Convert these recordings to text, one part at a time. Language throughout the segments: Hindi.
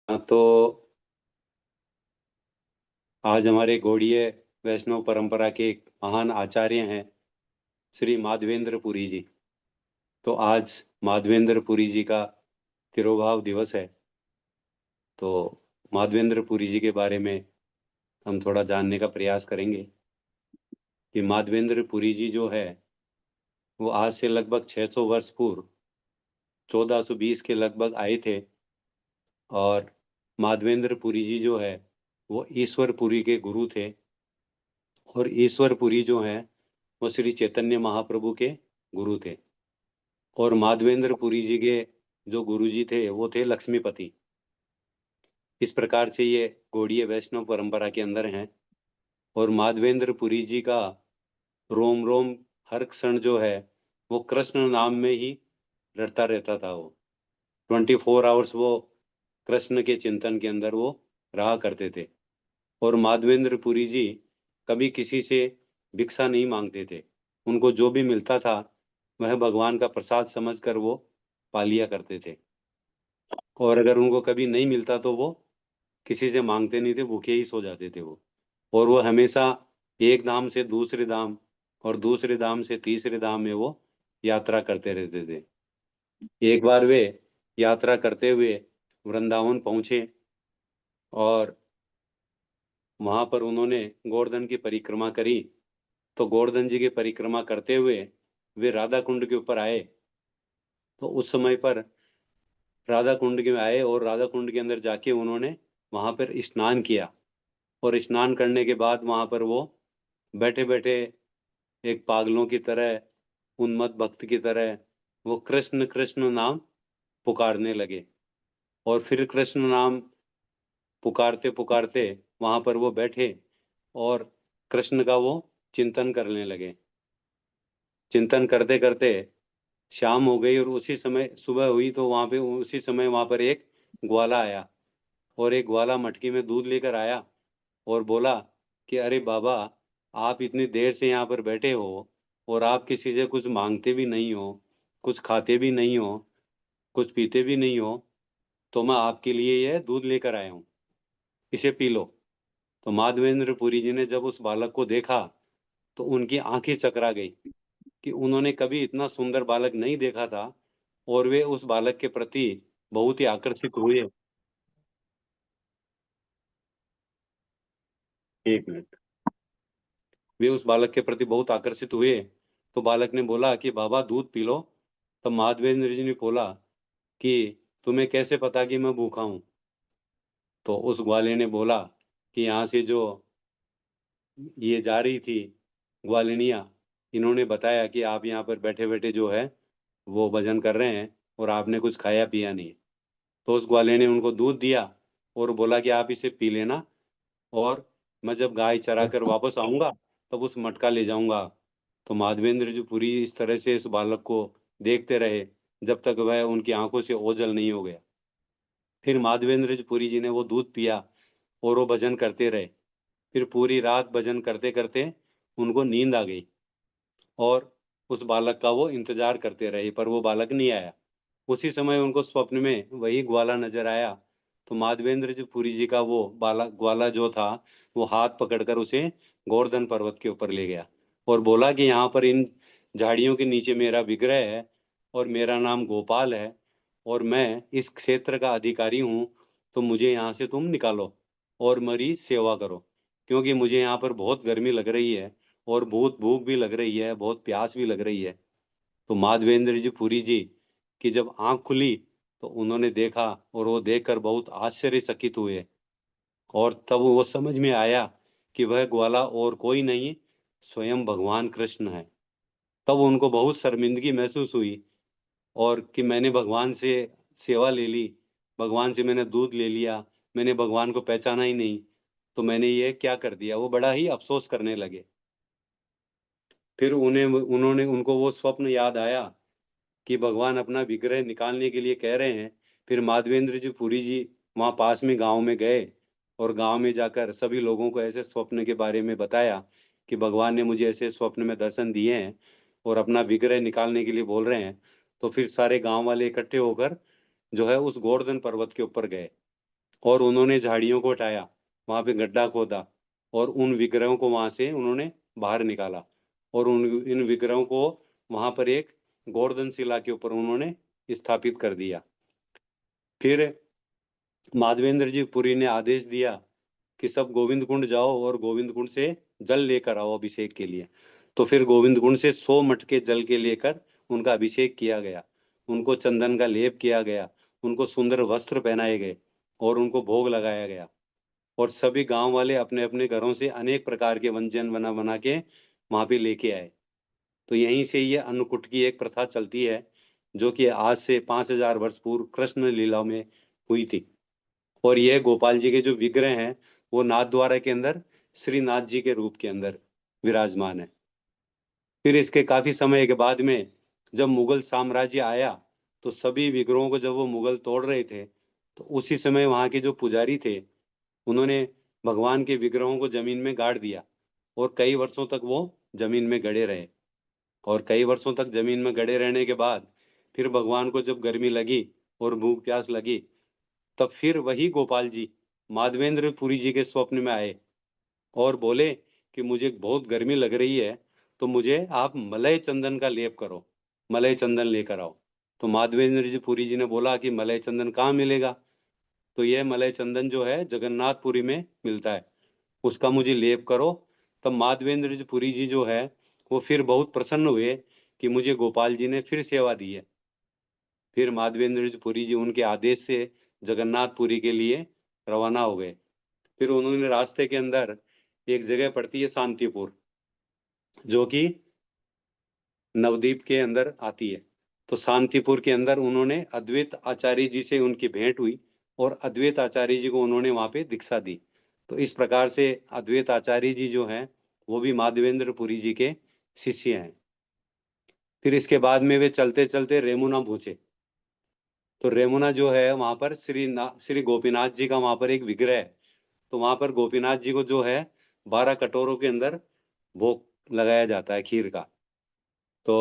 तो आज हमारे गौड़ीय वैष्णव परंपरा के एक महान आचार्य हैं श्री माधवेंद्र पुरी जी। तो आज माधवेंद्र पुरी जी का तिरोभाव दिवस है। तो माधवेंद्र पुरी जी के बारे में हम थोड़ा जानने का प्रयास करेंगे कि माधवेंद्र पुरी जी जो है वो आज से लगभग 600 वर्ष पूर्व 1420 के लगभग आए थे। और माधवेंद्र पुरी जी जो है वो ईश्वर पुरी के गुरु थे। और ईश्वर पुरी जो हैं वो श्री चैतन्य महाप्रभु के गुरु थे। और माधवेंद्र पुरी जी के जो गुरु जी थे वो थे लक्ष्मीपति। इस प्रकार से ये गौड़ीय वैष्णव परंपरा के अंदर हैं। और माधवेंद्र पुरी जी का रोम रोम हर क्षण जो है वो कृष्ण नाम में ही रटता रहता था। वो 24 आवर्स वो कृष्ण के चिंतन के अंदर वो रहा करते थे। और माधवेंद्र पुरी जी कभी किसी से भिक्षा नहीं मांगते थे। उनको जो भी मिलता था वह भगवान का प्रसाद समझकर वो पा लिया करते थे। और अगर उनको कभी नहीं मिलता तो वो किसी से मांगते नहीं थे, भूखे ही सो जाते थे वो। और वो हमेशा एक धाम से दूसरे धाम और दूसरे धाम से तीसरे धाम में वो यात्रा करते रहते थे। एक बार वे यात्रा करते हुए वृंदावन पहुंचे और वहां पर उन्होंने गोवर्धन की परिक्रमा करी। तो गोवर्धन जी की परिक्रमा करते हुए वे राधा कुंड के ऊपर आए। तो उस समय पर राधा कुंड के में आए और राधा कुंड के अंदर जाके उन्होंने वहां पर स्नान किया। और स्नान करने के बाद वहां पर वो बैठे बैठे एक पागलों की तरह, उन्मत्त भक्त की तरह वो कृष्ण कृष्ण नाम पुकारने लगे। और फिर कृष्ण नाम पुकारते पुकारते वहां पर वो बैठे और कृष्ण का वो चिंतन करने लगे। चिंतन करते करते शाम हो गई और उसी समय सुबह हुई। तो वहां पे उसी समय वहां पर एक ग्वाला आया। और एक ग्वाला मटकी में दूध लेकर आया और बोला कि अरे बाबा, आप इतनी देर से यहाँ पर बैठे हो और आप किसी से कुछ मांगते भी नहीं हो, कुछ खाते भी नहीं हो, कुछ पीते भी नहीं हो। तो मैं आपके लिए यह दूध लेकर आया हूँ, इसे पी लो। तो माधवेंद्र पुरी जी ने जब उस बालक को देखा तो उनकी आंखें चकरा गई कि उन्होंने कभी इतना सुंदर बालक नहीं देखा था। और वे उस बालक के प्रति बहुत ही आकर्षित हुए। एक मिनट। वे उस बालक के प्रति बहुत आकर्षित हुए। तो बालक ने बोला कि बाबा दूध पी लो। तब माधवेंद्र जी ने बोला कि तुम्हें कैसे पता कि मैं भूखा हूं। तो उस ग्वाले ने बोला कि यहाँ से जो ये जा रही थी ग्वालिनिया, इन्होंने बताया कि आप यहाँ पर बैठे बैठे जो है वो भजन कर रहे हैं और आपने कुछ खाया पिया नहीं। तो उस ग्वाले ने उनको दूध दिया और बोला कि आप इसे पी लेना, और मैं जब गाय चरा कर वापस आऊंगा तब उस मटका ले जाऊंगा। तो माधवेंद्र जी पूरी इस तरह से इस बालक को देखते रहे जब तक वह उनकी आंखों से ओझल नहीं हो गया। फिर माधवेंद्र जी पुरी जी ने वो दूध पिया और वो भजन करते रहे। फिर पूरी रात भजन करते करते उनको नींद आ गई। और उस बालक का वो इंतजार करते रहे पर वो बालक नहीं आया। उसी समय उनको स्वप्न में वही ग्वाला नजर आया। तो माधवेंद्र जी पुरी जी का वो बाला ग्वाला जो था वो हाथ पकड़कर उसे गोवर्धन पर्वत के ऊपर ले गया और बोला कि यहाँ पर इन झाड़ियों के नीचे मेरा विग्रह है और मेरा नाम गोपाल है और मैं इस क्षेत्र का अधिकारी हूँ। तो मुझे यहाँ से तुम निकालो और मेरी सेवा करो, क्योंकि मुझे यहाँ पर बहुत गर्मी लग रही है और बहुत भूख भी लग रही है, बहुत प्यास भी लग रही है। तो माधवेंद्र जी पुरी जी की जब आंख खुली तो उन्होंने देखा और वो देखकर बहुत आश्चर्यचकित हुए। और तब वो समझ में आया कि वह ग्वाला और कोई नहीं, स्वयं भगवान कृष्ण है। तब उनको बहुत शर्मिंदगी महसूस हुई और कि मैंने भगवान से सेवा ले ली, भगवान से मैंने दूध ले लिया, मैंने भगवान को पहचाना ही नहीं, तो मैंने ये क्या कर दिया। वो बड़ा ही अफसोस करने लगे। फिर उन्होंने उनको वो स्वप्न याद आया कि भगवान अपना विग्रह निकालने के लिए कह रहे हैं। फिर माधवेंद्र जी पुरी जी वहाँ पास में गांव में गए और गांव में जाकर सभी लोगों को ऐसे स्वप्न के बारे में बताया कि भगवान ने मुझे ऐसे स्वप्न में दर्शन दिए हैं और अपना विग्रह निकालने के लिए बोल रहे हैं। तो फिर सारे गांव वाले इकट्ठे होकर जो है उस गोवर्धन पर्वत के ऊपर गए और उन्होंने झाड़ियों को हटाया, वहां पे गड्ढा खोदा और उन विग्रहों को वहां से उन्होंने बाहर निकाला और इन विग्रहों को वहां पर एक गोवर्धन शिला के ऊपर उन्होंने स्थापित कर दिया। फिर माधवेंद्र जी पुरी ने आदेश दिया कि सब गोविंद कुंड जाओ और गोविंद कुंड से जल लेकर आओ अभिषेक के लिए। तो फिर गोविंद कुंड से 100 मटके जल के लेकर उनका अभिषेक किया गया, उनको चंदन का लेप किया गया, उनको सुंदर वस्त्र पहनाए गए और उनको भोग लगाया गया। और सभी गांव वाले अपने अपने घरों से अनेक प्रकार के व्यंजन बना बना के वहां पे लेके आए। तो यहीं से ये अन्नकूट की एक प्रथा चलती है, जो कि आज से 5,000 वर्ष पूर्व कृष्ण लीला में हुई थी। और यह गोपाल जी के जो विग्रह हैं वो नाथ द्वारा के अंदर श्रीनाथ जी के रूप के अंदर विराजमान है। फिर इसके काफी समय के बाद में जब मुगल साम्राज्य आया, तो सभी विग्रहों को जब वो मुगल तोड़ रहे थे, तो उसी समय वहां के जो पुजारी थे उन्होंने भगवान के विग्रहों को जमीन में गाड़ दिया और कई वर्षों तक वो जमीन में गड़े रहे। और कई वर्षों तक जमीन में गड़े रहने के बाद फिर भगवान को जब गर्मी लगी और भूख प्यास लगी, तब फिर वही गोपाल जी माधवेंद्र पुरी जी के स्वप्न में आए और बोले कि मुझे बहुत गर्मी लग रही है, तो मुझे आप मलय चंदन का लेप करो, मलय चंदन लेकर आओ। तो माधवेंद्र जी पुरी जी ने बोला कि मलय चंदन कहाँ मिलेगा? तो यह मलय चंदन जो है जगन्नाथपुरी में मिलता है, उसका मुझे लेप करो। तब माधवेंद्र जी पुरी जी जो है वो फिर बहुत प्रसन्न हुए कि मुझे गोपाल जी ने फिर सेवा दी है। फिर माधवेंद्र जी पुरी जी उनके आदेश से जगन्नाथपुरी के लिए रवाना हो गए। फिर उन्होंने रास्ते के अंदर एक जगह पड़ती है शांतिपुर, जो कि नवद्वीप के अंदर आती है। तो शांतिपुर के अंदर उन्होंने अद्वैत आचार्य जी से उनकी भेंट हुई और अद्वैत आचार्य जी को उन्होंने वहां पे दीक्षा दी। तो इस प्रकार से अद्वैत आचार्य जी जो हैं वो भी माधवेंद्र पुरी जी के शिष्य हैं। फिर इसके बाद में वे चलते चलते रेमुना पहुंचे। तो रेमुना जो है वहां पर श्री गोपीनाथ जी का वहां पर एक विग्रह है। तो वहां पर गोपीनाथ जी को जो है 12 कटोरों के अंदर भोग लगाया जाता है खीर का। तो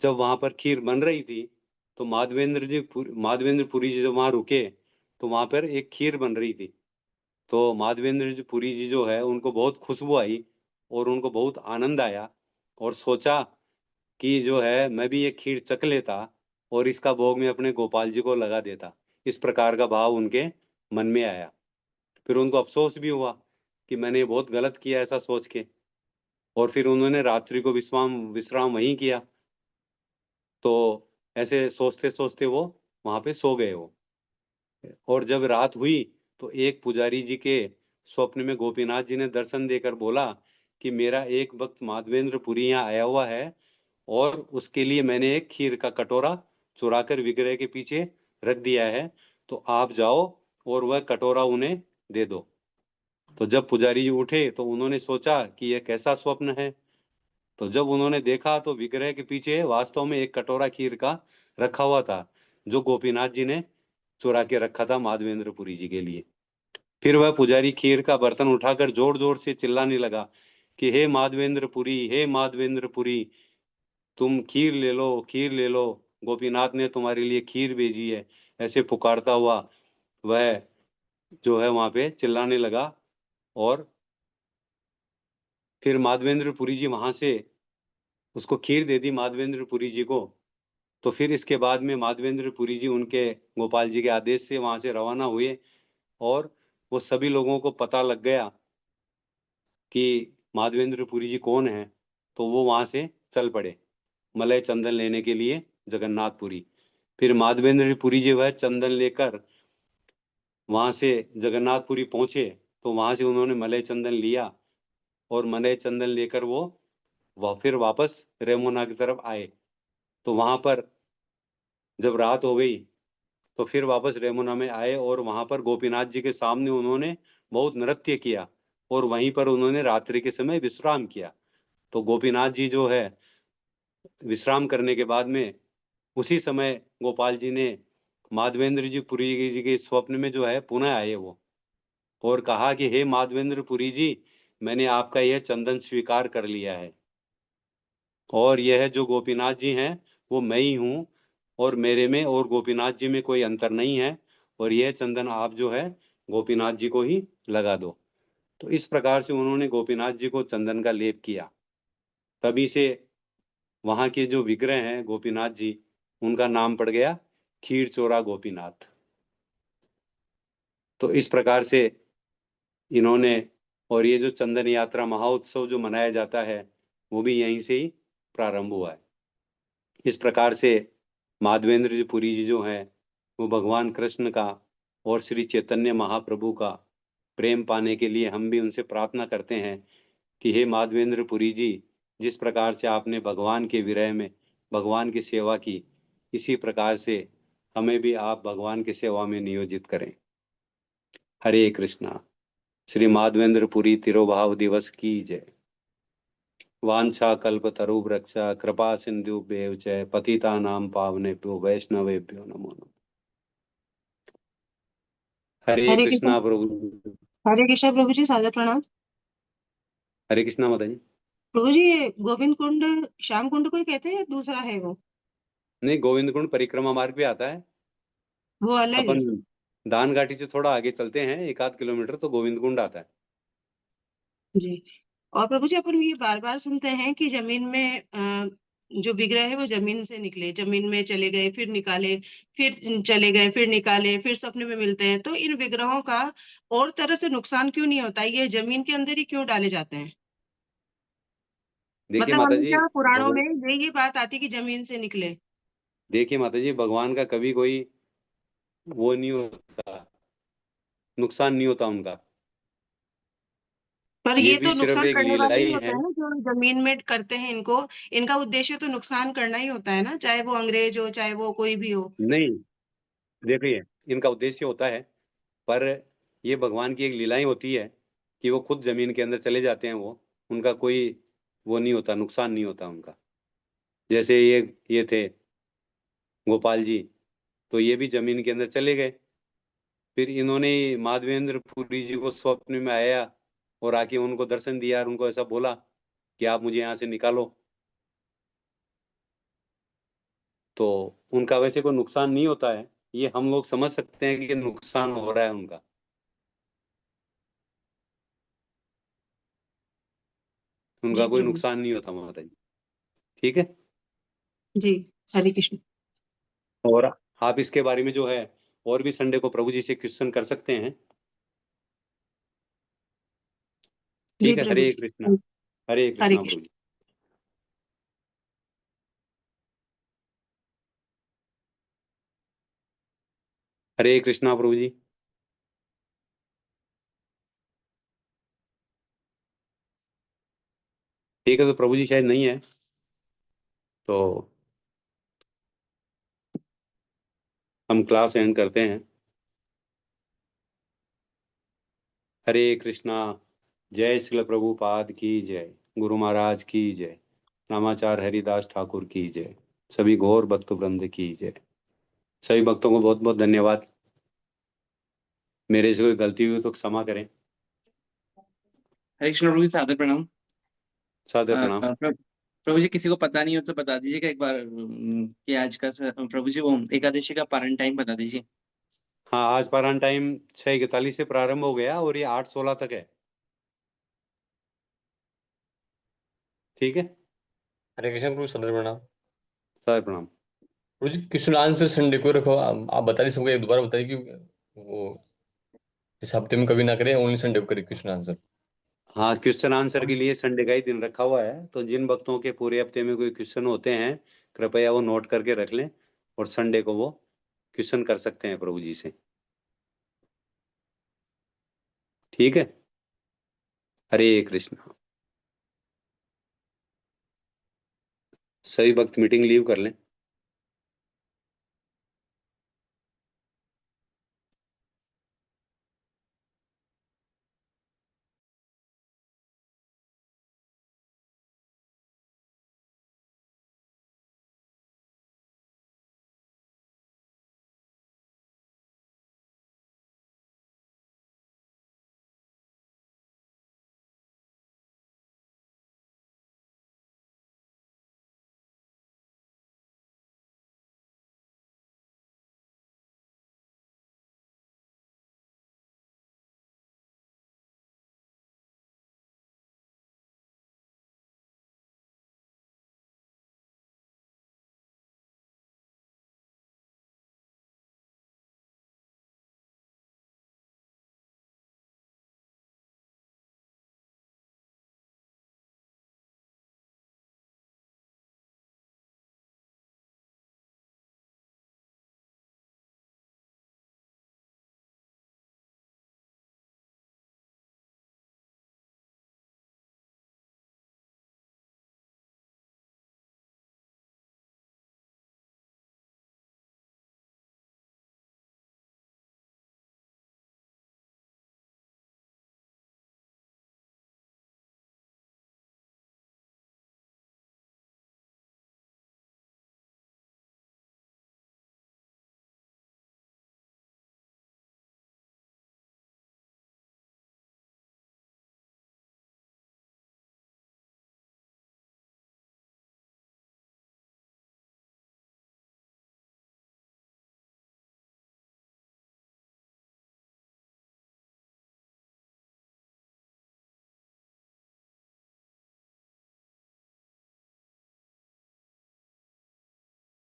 जब वहां पर खीर बन रही थी, तो माधवेंद्र पुरी जी जब वहां रुके, तो वहां पर एक खीर बन रही थी। तो माधवेंद्र जी पुरी जी जो है उनको बहुत खुशबू आई और उनको बहुत आनंद आया और सोचा कि जो है मैं भी ये खीर चख लेता और इसका भोग मैं अपने गोपाल जी को लगा देता। इस प्रकार का भाव उनके मन में आया। फिर उनको अफसोस भी हुआ कि मैंने बहुत गलत किया ऐसा सोच के। और फिर उन्होंने रात्रि को विश्राम विश्राम वहीं किया। तो ऐसे सोचते सोचते वो वहां पे सो गए वो। और जब रात हुई, तो एक पुजारी जी के स्वप्न में गोपीनाथ जी ने दर्शन देकर बोला कि मेरा एक भक्त माधवेंद्र पुरी यहाँ आया हुआ है और उसके लिए मैंने एक खीर का कटोरा चुराकर विग्रह के पीछे रख दिया है, तो आप जाओ और वह कटोरा उन्हें दे दो। तो जब पुजारी जी उठे तो उन्होंने सोचा कि यह कैसा स्वप्न है। तो जब उन्होंने देखा तो विग्रह के पीछे वास्तव में एक कटोरा खीर का रखा हुआ था, जो गोपीनाथ जी ने चुरा के रखा था माधवेंद्रपुरी जी के लिए। फिर वह पुजारी खीर का बर्तन उठाकर जोर जोर से चिल्लाने लगा कि हे माधवेंद्रपुरी, हे माधवेंद्रपुरी, तुम खीर ले लो, खीर ले लो, गोपीनाथ ने तुम्हारे लिए खीर भेजी है। ऐसे पुकारता हुआ वह जो है वहां पे चिल्लाने लगा। और फिर माधवेंद्रपुरी जी वहां से उसको खीर दे दी माधवेंद्रपुरी जी को। तो फिर इसके बाद में माधवेंद्रपुरी जी उनके गोपाल जी के आदेश से वहां से रवाना हुए और वो सभी लोगों को पता लग गया कि माधवेंद्रपुरी जी कौन है। तो वो वहां से चल पड़े मलय चंदन लेने के लिए जगन्नाथपुरी। फिर माधवेंद्रपुरी जी वह चंदन लेकर वहां से जगन्नाथपुरी पहुंचे। तो वहां से उन्होंने मलय चंदन लिया और मलय चंदन लेकर वो वह फिर वापस रेमुना की तरफ आए। तो वहां पर जब रात हो गई, तो फिर वापस रेमुना में आए और वहां पर गोपीनाथ जी के सामने उन्होंने बहुत नृत्य किया और वहीं पर उन्होंने रात्रि के समय विश्राम किया। तो गोपीनाथ जी जो है विश्राम करने के बाद में उसी समय गोपाल जी ने माधवेंद्र जी पुरी जी के स्वप्न में जो है पुनः आए वो, और कहा कि हे माधवेंद्र पुरी जी, मैंने आपका यह चंदन स्वीकार कर लिया है और यह जो गोपीनाथ जी हैं वो मैं ही हूँ और मेरे में और गोपीनाथ जी में कोई अंतर नहीं है। और यह चंदन आप जो है गोपीनाथ जी को ही लगा दो। तो इस प्रकार से उन्होंने गोपीनाथ जी को चंदन का लेप किया। तभी से वहां के जो विग्रह हैं गोपीनाथ जी, उनका नाम पड़ गया खीर चोरा गोपीनाथ। तो इस प्रकार से इन्होंने, और ये जो चंदन यात्रा महोत्सव जो मनाया जाता है वो भी यहीं से ही प्रारंभ हुआ है। इस प्रकार से माधवेंद्र जी पुरी जी जो हैं वो भगवान कृष्ण का और श्री चैतन्य महाप्रभु का प्रेम पाने के लिए हम भी उनसे प्रार्थना करते हैं कि हे माधवेंद्र पुरी जी, जिस प्रकार से आपने भगवान के विरह में भगवान की सेवा की, इसी प्रकार से हमें भी आप भगवान की सेवा में नियोजित करें। हरे कृष्णा। श्री माधवेंद्र पुरी तिरुभाव दिवस की जय। वांछा कल्प तरुवृक्षा कृपा सिंधुभ्येव च पतितानां पावनेभ्यो वैष्णवेभ्यो नमो नमः। हरे हरे कृष्ण। कृष्णा प्रभु। हरे कृष्ण प्रभु जी, सादर प्रणाम। हरे कृष्णा माता जी। प्रभु जी, ये गोविंद कुंड श्याम कुंड को ही कहते हैं या दूसरा है वो? नहीं, गोविंद कुंड परिक्रमा मार्ग भी आता है। वो अलग है? अपन दान घाटी से थोड़ा आगे चलते हैं 1 आध किलोमीटर तो गोविंद कुंड आता है। जी। और प्रभु जी, अपन ये बार बार सुनते हैं कि जमीन में जो विग्रह है वो जमीन से निकले, जमीन में चले गए, फिर निकाले, फिर चले गए, फिर निकाले, फिर सपने में मिलते हैं। तो इन विग्रहों का और तरह से नुकसान क्यों नहीं होता? ये जमीन के अंदर ही क्यों डाले जाते हैं? देखिए मतलब माता जी, हमेशा पुराणों में भगवान, ये बात आती कि जमीन से निकले। देखिए माता जी, भगवान का कभी कोई वो नहीं होता, नुकसान नहीं होता उनका। पर ये ये भी तो सिर्फ नुकसान एक करने लीला वाले ही ही होते है। हैं ना, जो जमीन में करते हैं इनको। इनका उद्देश्य तो नुकसान करना ही होता है ना, चाहे वो अंग्रेज हो, चाहे वो कोई भी हो। नहीं, देखिए, इनका उद्देश्य होता है, पर ये भगवान की एक लीलाएं होती है कि वो खुद जमीन के अंदर चले जाते हैं। वो उनका कोई वो नहीं होता, नुकसान नहीं होता उनका। जैसे ये थे गोपाल जी, तो ये भी जमीन के अंदर चले गए। फिर इन्होंने माधवेंद्र पुरी जी को स्वप्न में आया और आके उनको दर्शन दिया और उनको ऐसा बोला कि आप मुझे यहाँ से निकालो। तो उनका वैसे कोई नुकसान नहीं होता है। ये हम लोग समझ सकते हैं कि नुकसान हो रहा है उनका। उनका जी कोई प्रभु। नुकसान नहीं होता माता जी। ठीक है। जी। हरे कृष्ण। और आप इसके बारे में जो है और भी संडे को प्रभु जी से क्वेश्चन कर सकते हैं। जी ठीक है। प्रभु हरे जी। कृष्णा। हरे हरे कृष्णा प्रभु कृष्ण। जी। हरे कृष्णा प्रभु जी। ठीक है, तो प्रभु जी शायद नहीं है, तो हम क्लास एंड करते हैं। हरे कृष्णा। जय श्रील प्रभुपाद की जय। गुरु महाराज की जय। नामाचार हरिदास ठाकुर की जय। सभी गौर भक्त वृंद की जय। सभी भक्तों को बहुत बहुत धन्यवाद। मेरे से कोई गलती हुई तो क्षमा करें। हरे कृष्ण प्रभु जी, सादर प्रणाम। सादर प्रणाम। प्रभु जी, किसी को पता नहीं हो तो बता दीजिएगा एक बार कि आज का प्रभु जी वो एकादशी का पारण टाइम बता दीजिए। हाँ, आज पारायण टाइम 6:41 से प्रारंभ हो गया और ये 8:16 तक है। ठीक है। हरे कृष्ण प्रभु, सदर प्रणाम। सादर प्रणाम। प्रभु जी, क्वेश्चन आंसर संडे को रखो। आप बता नहीं सकोगे, दोबारा बताइए कि वो इस हफ्ते में कभी ना करें, ओनली संडे को करें क्वेश्चन आंसर। हाँ, क्वेश्चन आंसर के लिए संडे का ही दिन रखा हुआ है, तो जिन भक्तों के पूरे हफ्ते में कोई क्वेश्चन होते हैं कृपया वो नोट करके रख लें और संडे को वो क्वेश्चन कर सकते हैं प्रभु जी से। ठीक है। हरे कृष्णा। सभी भक्त मीटिंग लीव कर लें।